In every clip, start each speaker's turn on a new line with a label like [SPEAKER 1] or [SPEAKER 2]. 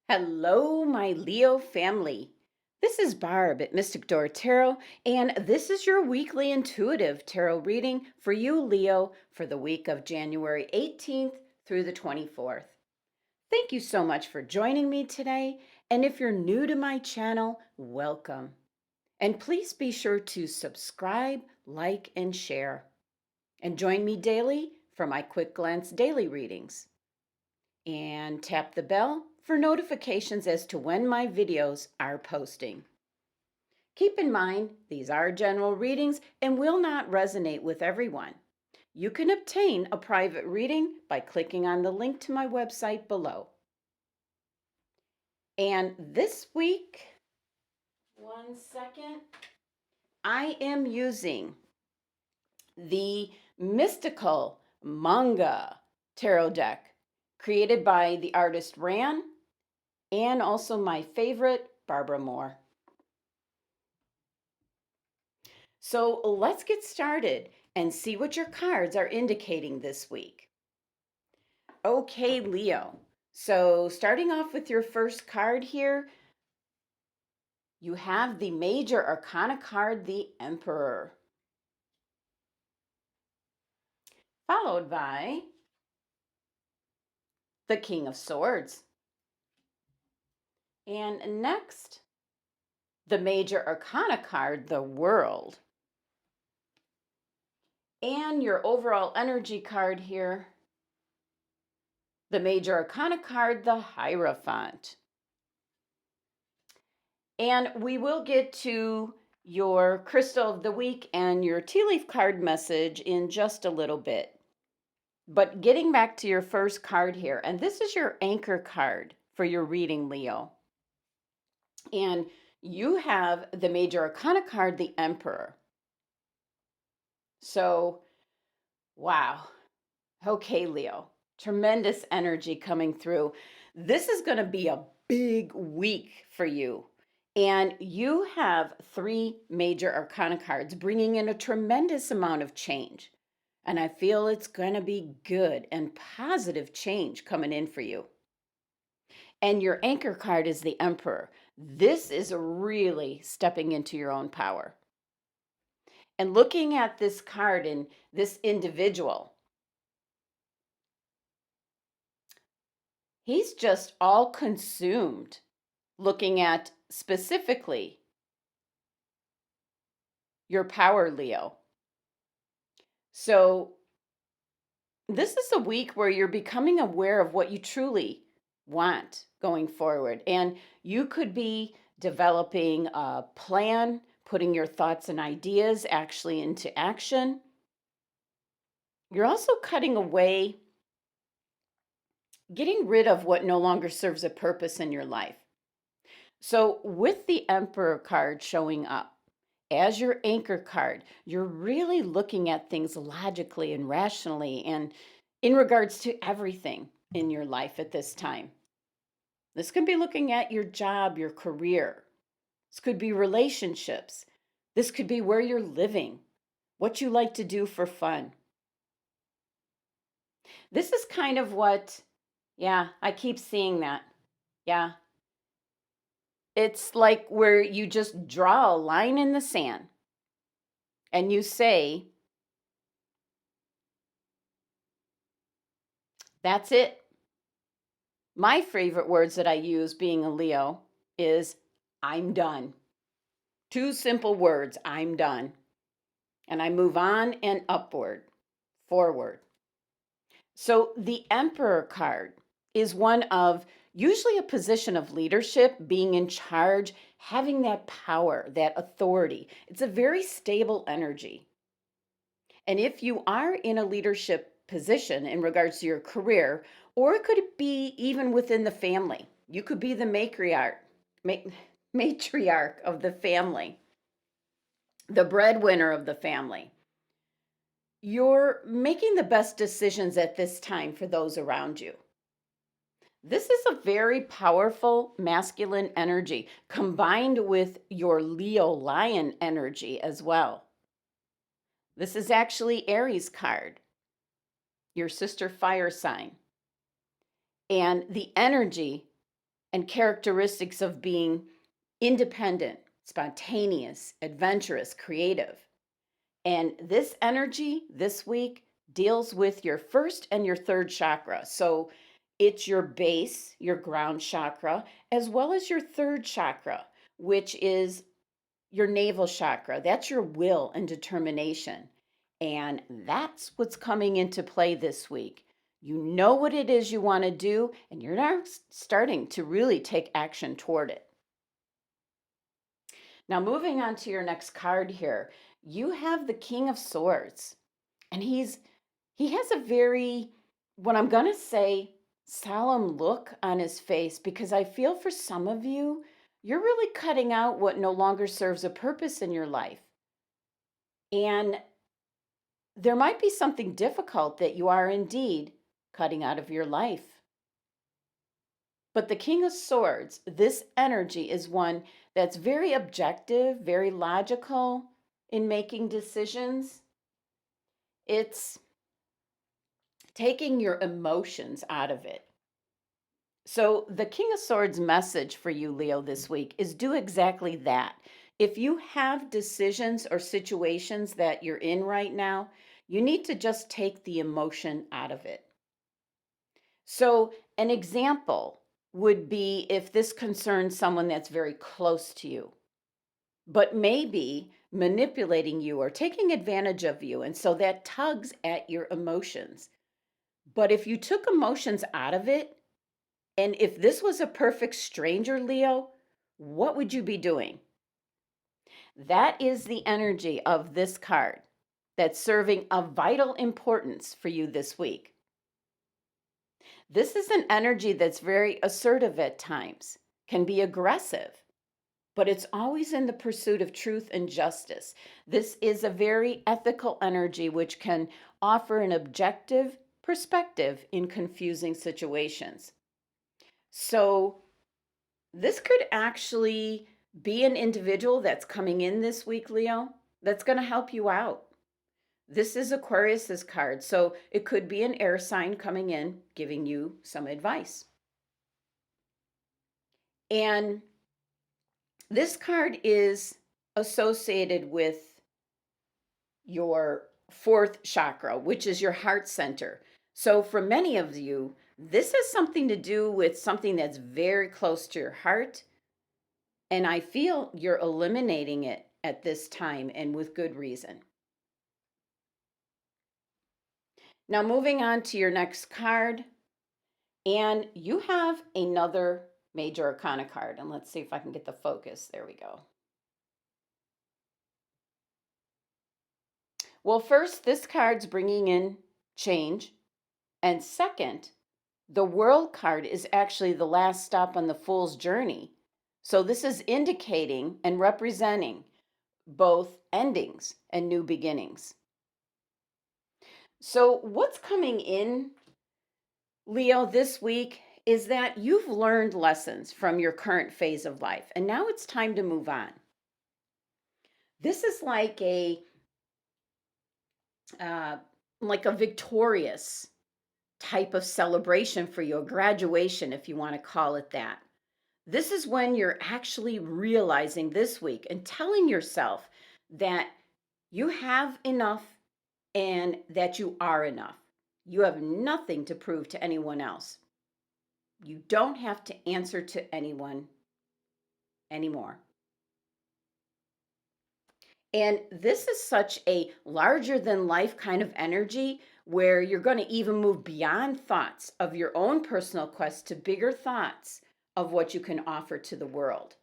[SPEAKER 1] Hello, my Leo family. This is Barb at Mystic Door Tarot, and this is your weekly intuitive tarot reading for you, Leo, for the week of January 18th through the 24th. Thank you so much for joining me today, and if you're new to my channel, welcome. And please be sure to subscribe, like, and share. And join me daily for my quick glance daily readings. And tap the bell for notifications as to when my videos are posting. Keep in mind, these are general readings and will not resonate with everyone. You can obtain a private reading by clicking on the link to my website below. And this week, one second, I am using the mystical Manga tarot deck created by the artist Rann and also my favorite, Barbara Moore. So let's get started and see what your cards are indicating this week. Okay, Leo. So starting off with your first card here, you have the Major Arcana card, the Emperor, followed by the King of Swords. And next, the Major Arcana card, the World. And your overall energy card here, the Major Arcana card, the Hierophant. And we will get to your crystal of the week and your tea leaf card message in just a little bit. But getting back to your first card here, and this is your anchor card for your reading, Leo. And you have the Major Arcana card, the Emperor. So, wow. Okay, Leo. Tremendous energy coming through. This is going to be a big week for you. And you have 3 Major Arcana cards bringing in a tremendous amount of change. And I feel it's going to be good and positive change coming in for you. And your anchor card is the Emperor. This is really stepping into your own power. And looking at this card and this individual, he's just all consumed looking at specifically your power, Leo. So this is a week where you're becoming aware of what you truly want going forward. And you could be developing a plan, putting your thoughts and ideas actually into action. You're also cutting away, getting rid of what no longer serves a purpose in your life. So with the Emperor card showing up as your anchor card, you're really looking at things logically and rationally and in regards to everything in your life at this time. This could be looking at your job, your career. This could be relationships. This could be where you're living, what you like to do for fun. This is kind of what, yeah, I keep seeing that. Yeah. It's like where you just draw a line in the sand and you say, that's it. My favorite words that I use being a Leo is, I'm done. 2 simple words, I'm done. And I move on and upward, forward. So the Emperor card is one of usually a position of leadership, being in charge, having that power, that authority. It's a very stable energy. And if you are in a leadership position in regards to your career, or it could be even within the family, you could be the matriarch of the family, the breadwinner of the family. You're making the best decisions at this time for those around you. This is a very powerful masculine energy combined with your Leo lion energy as well. This is actually Aries card, your sister fire sign. And the energy and characteristics of being independent, spontaneous, adventurous, creative. And this energy this week deals with your first and your third chakra. So it's your base, your ground chakra, as well as your third chakra, which is your navel chakra. That's your will and determination. And that's what's coming into play this week. You know what it is you want to do, and you're now starting to really take action toward it. Now, moving on to your next card here, you have the King of Swords. And he has a very, what I'm going to say, solemn look on his face, because I feel for some of you, you're really cutting out what no longer serves a purpose in your life. And there might be something difficult that you are indeed cutting out of your life. But the King of Swords, this energy is one that's very objective, very logical in making decisions. It's taking your emotions out of it. So, the King of Swords message for you, Leo, this week is do exactly that. If you have decisions or situations that you're in right now, you need to just take the emotion out of it. So, an example would be if this concerns someone that's very close to you, but maybe manipulating you or taking advantage of you. And so that tugs at your emotions. But if you took emotions out of it, and if this was a perfect stranger, Leo, what would you be doing? That is the energy of this card that's serving a vital importance for you this week. This is an energy that's very assertive at times, can be aggressive, but it's always in the pursuit of truth and justice. This is a very ethical energy which can offer an objective perspective in confusing situations. So, this could actually be an individual that's coming in this week, Leo, that's going to help you out. This is Aquarius's card, so it could be an air sign coming in, giving you some advice. And this card is associated with your fourth chakra, which is your heart center. So for many of you, this has something to do with something that's very close to your heart. And I feel you're eliminating it at this time and with good reason. Now, moving on to your next card, and you have another major arcana card. And let's see if I can get the focus. There we go. Well, first, this card's bringing in change. And second, the World card is actually the last stop on the Fool's journey. So this is indicating and representing both endings and new beginnings. So, what's coming in, Leo, this week is that you've learned lessons from your current phase of life, and now it's time to move on. This is uh, like a victorious type of celebration for you, a graduation, if you want to call it that. This is when you're actually realizing this week and telling yourself that you have enough and that you are enough. You have nothing to prove to anyone else. You don't have to answer to anyone anymore. And this is such a larger than life kind of energy where you're going to even move beyond thoughts of your own personal quest to bigger thoughts of what you can offer to the world.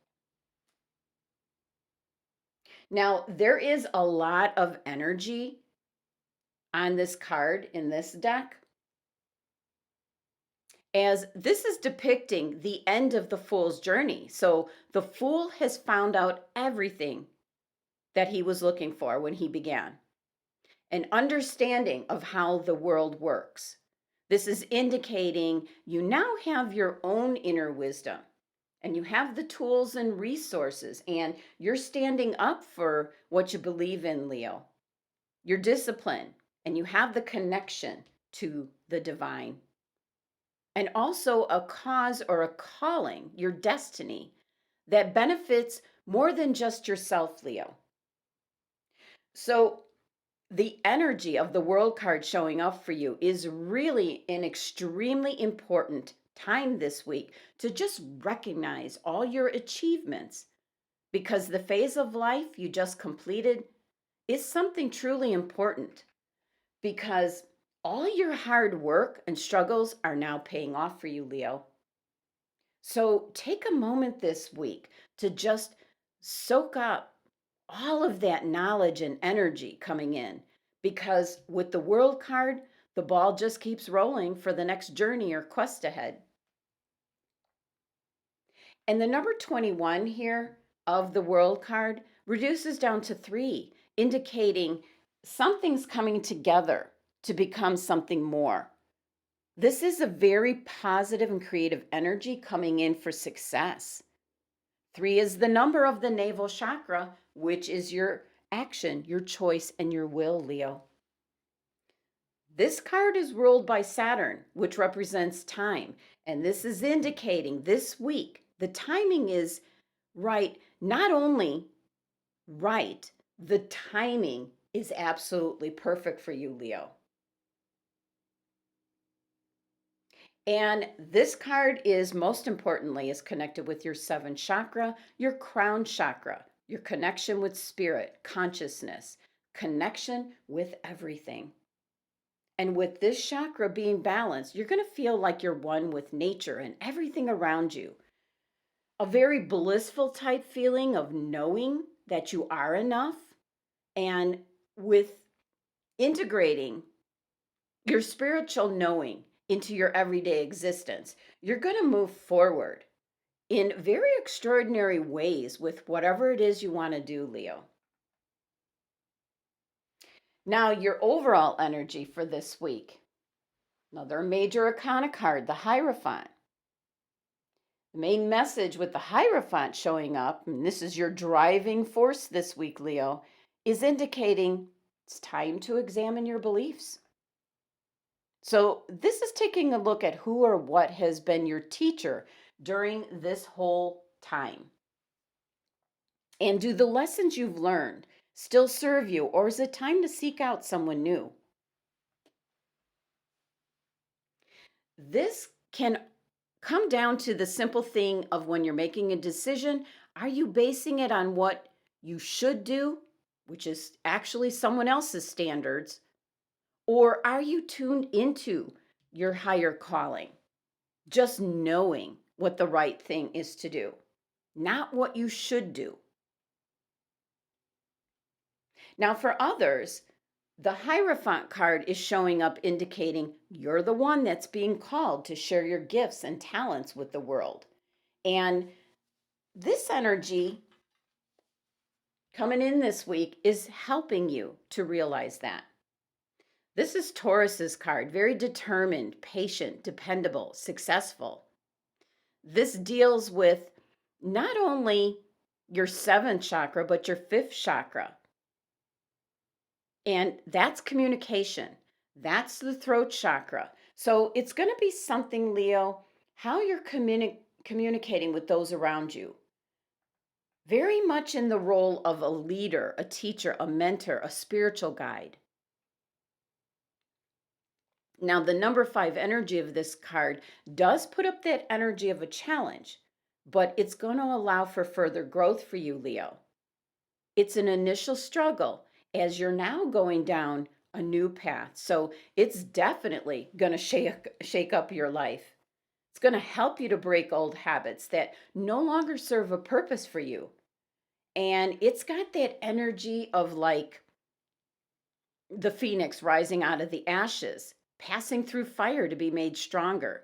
[SPEAKER 1] Now, there is a lot of energy on this card in this deck, as this is depicting the end of the Fool's journey. So the Fool has found out everything that he was looking for when he began, an understanding of how the world works. This is indicating you now have your own inner wisdom and you have the tools and resources, and you're standing up for what you believe in, Leo. You're disciplined and you have the connection to the divine. and also a cause or a calling, your destiny, that benefits more than just yourself, Leo. So, the energy of the world card showing up for you is really an extremely important time this week to just recognize all your achievements because the phase of life you just completed is something truly important because all your hard work and struggles are now paying off for you, Leo. So take a moment this week to just soak up all of that knowledge and energy coming in because with the world card, the ball just keeps rolling for the next journey or quest ahead. And the number 21 here of the world card reduces down to 3, indicating something's coming together to become something more. This is a very positive and creative energy coming in for success. 3 is the number of the navel chakra, which is your action, your choice, and your will, Leo. This card is ruled by Saturn, which represents time. And this is indicating this week the timing is right. Not only right, the timing is absolutely perfect for you, Leo. And this card is most importantly is connected with your 7th chakra, your crown chakra, your connection with spirit, consciousness, connection with everything. And with this chakra being balanced, you're going to feel like you're one with nature and everything around you. A very blissful type feeling of knowing that you are enough and with integrating your spiritual knowing into your everyday existence, you're going to move forward in very extraordinary ways with whatever it is you want to do, Leo. Now, your overall energy for this week. Another major arcana card, the Hierophant. The main message with the Hierophant showing up, and this is your driving force this week, Leo, is indicating it's time to examine your beliefs. So, this is taking a look at who or what has been your teacher during this whole time. And do the lessons you've learned still serve you, or is it time to seek out someone new? This can come down to the simple thing of when you're making a decision, are you basing it on what you should do, which is actually someone else's standards, or are you tuned into your higher calling, just knowing what the right thing is to do, not what you should do? Now, for others, the Hierophant card is showing up indicating you're the one that's being called to share your gifts and talents with the world. And this energy coming in this week is helping you to realize that. This is Taurus's card, very determined, patient, dependable, successful. This deals with not only your 7th chakra, but your 5th chakra. And that's communication. That's the throat chakra. So it's going to be something, Leo, how you're communicating with those around you. Very much in the role of a leader, a teacher, a mentor, a spiritual guide. Now, the number 5 energy of this card does put up that energy of a challenge, but it's going to allow for further growth for you, Leo. It's an initial struggle as you're now going down a new path. So it's definitely going to shake up your life. It's going to help you to break old habits that no longer serve a purpose for you. And it's got that energy of like the phoenix rising out of the ashes, passing through fire to be made stronger.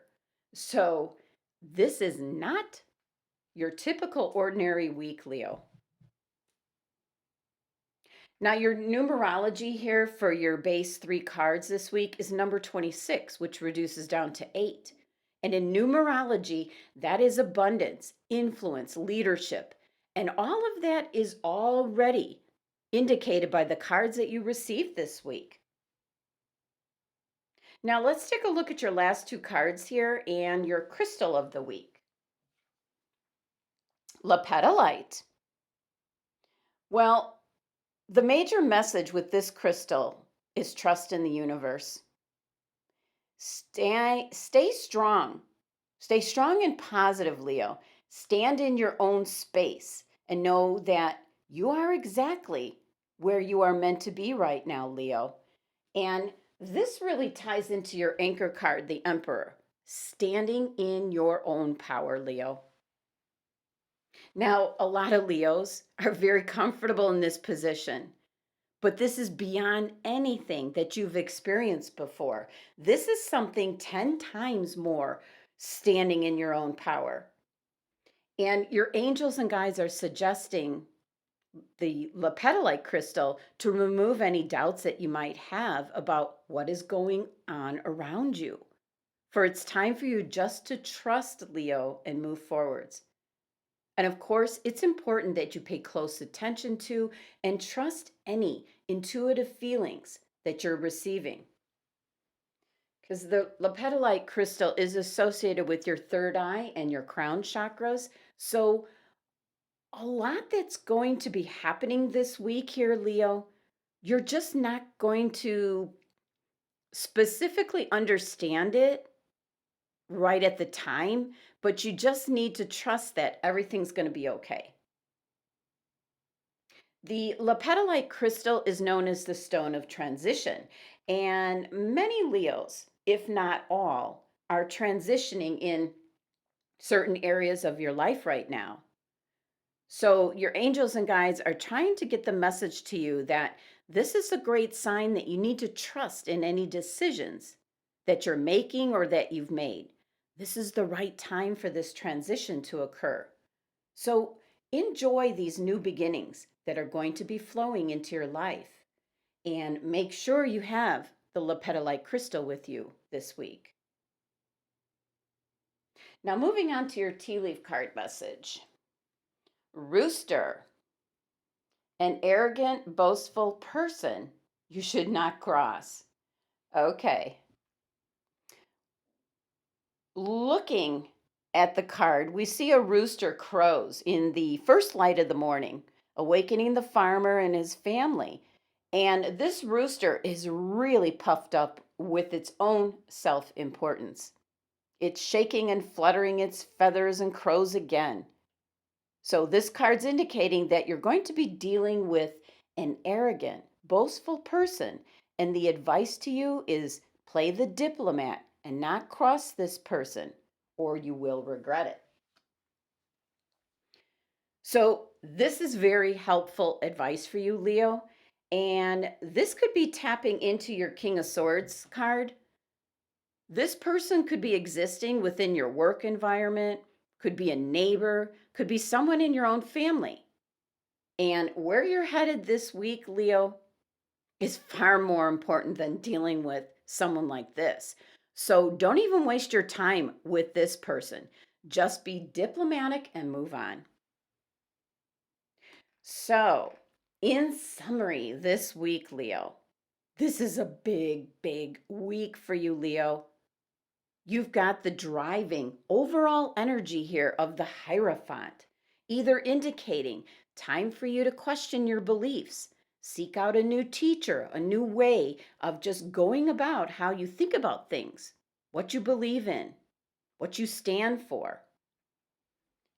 [SPEAKER 1] So this is not your typical ordinary week, Leo. Now, your numerology here for your base 3 cards this week is number 26, which reduces down to 8. And in numerology, that is abundance, influence, leadership. And all of that is already indicated by the cards that you received this week. Now let's take a look at your last two cards here and your crystal of the week. Lepidolite. Well, the major message with this crystal is trust in the universe. Stay strong. Stay strong and positive, Leo. Stand in your own space and know that you are exactly where you are meant to be right now, Leo. And this really ties into your anchor card, the Emperor, standing in your own power, Leo. Now, a lot of Leos are very comfortable in this position, but this is beyond anything that you've experienced before. This is something 10 times more standing in your own power. And your angels and guides are suggesting the lepidolite crystal to remove any doubts that you might have about what is going on around you. For it's time for you just to trust, Leo, and move forwards. And of course, it's important that you pay close attention to and trust any intuitive feelings that you're receiving. Because the lepidolite crystal is associated with your third eye and your crown chakras. So, a lot that's going to be happening this week here, Leo, you're just not going to specifically understand it right at the time, but you just need to trust that everything's going to be okay. The lepidolite crystal is known as the stone of transition, and many Leos, if not all, are transitioning in certain areas of your life right now. So, your angels and guides are trying to get the message to you that this is a great sign that you need to trust in any decisions that you're making or that you've made. This is the right time for this transition to occur. So, enjoy these new beginnings that are going to be flowing into your life and make sure you have the lepidolite crystal with you this week. Now, moving on to your tea leaf card message. Rooster. An arrogant, boastful person you should not cross. Okay. Looking at the card, we see a rooster crows in the first light of the morning, awakening the farmer and his family. And this rooster is really puffed up with its own self importance. It's shaking and fluttering its feathers and crows again. So, this card's indicating that you're going to be dealing with an arrogant, boastful person. And the advice to you is play the diplomat and not cross this person, or you will regret it. So, this is very helpful advice for you, Leo. And this could be tapping into your King of Swords card. This person could be existing within your work environment, could be a neighbor, could be someone in your own family. And where you're headed this week, Leo, is far more important than dealing with someone like this. So don't even waste your time with this person. Just be diplomatic and move on. So, in summary, this week, Leo, this is a big, big week for you, Leo. You've got the driving overall energy here of the Hierophant, either indicating time for you to question your beliefs, seek out a new teacher, a new way of just going about how you think about things, what you believe in, what you stand for.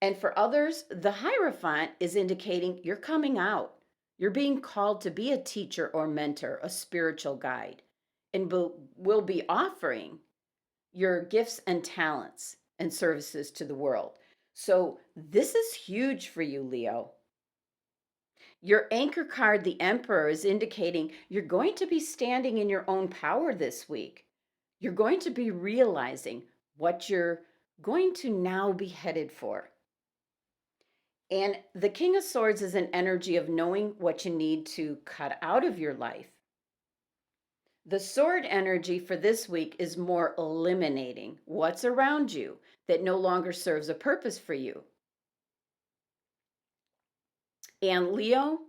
[SPEAKER 1] And for others, the Hierophant is indicating you're coming out. You're being called to be a teacher or mentor, a spiritual guide, and will be offering your gifts and talents and services to the world. So, this is huge for you, Leo. Your anchor card, the Emperor, is indicating you're going to be standing in your own power this week. You're going to be realizing what you're going to now be headed for. And the King of Swords is an energy of knowing what you need to cut out of your life. The sword energy for this week is more eliminating what's around you that no longer serves a purpose for you. And Leo,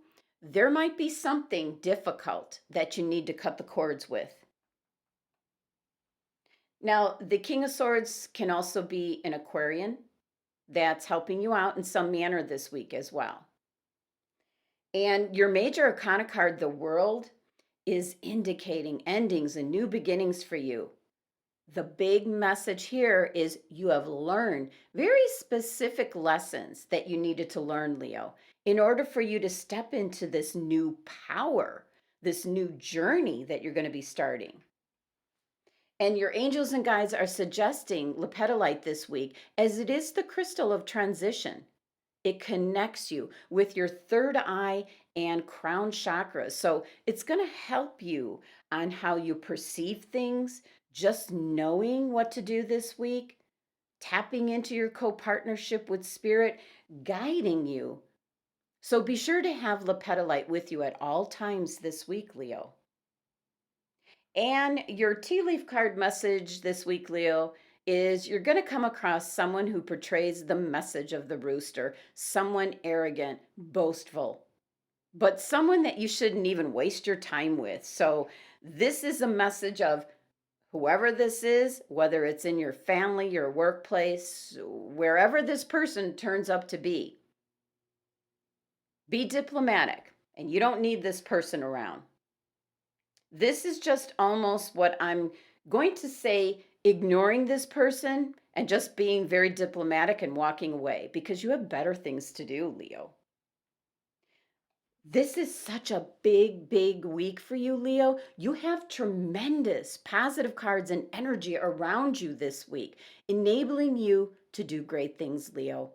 [SPEAKER 1] there might be something difficult that you need to cut the cords with. Now, the King of Swords can also be an Aquarian. That's helping you out in some manner this week as well. And your major arcana card, the World, is indicating endings and new beginnings for you. The big message here is you have learned very specific lessons that you needed to learn, Leo, in order for you to step into this new power, this new journey that you're going to be starting. And your angels and guides are suggesting lepidolite this week, as it is the crystal of transition. It connects you with your third eye and crown chakras. So it's going to help you on how you perceive things, just knowing what to do this week, tapping into your co partnership with spirit, guiding you. So be sure to have lepidolite with you at all times this week, Leo. And your tea leaf card message this week, Leo, is you're going to come across someone who portrays the message of the rooster, someone arrogant, boastful, but someone that you shouldn't even waste your time with. So, this is a message of whoever this is, whether it's in your family, your workplace, wherever this person turns up to be diplomatic, and you don't need this person around. This is just almost what I'm going to say, ignoring this person and just being very diplomatic and walking away because you have better things to do, Leo. This is such a big, big week for you, Leo. You have tremendous positive cards and energy around you this week, enabling you to do great things, Leo.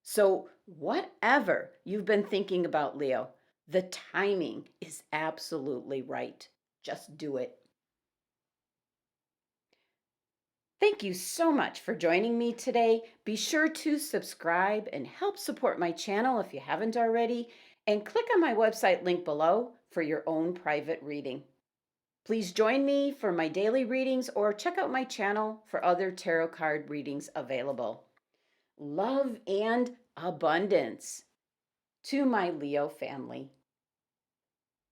[SPEAKER 1] So, whatever you've been thinking about, Leo, the timing is absolutely right. Just do it. Thank you so much for joining me today. Be sure to subscribe and help support my channel if you haven't already, and click on my website link below for your own private reading. Please join me for my daily readings or check out my channel for other tarot card readings available. Love and abundance to my Leo family.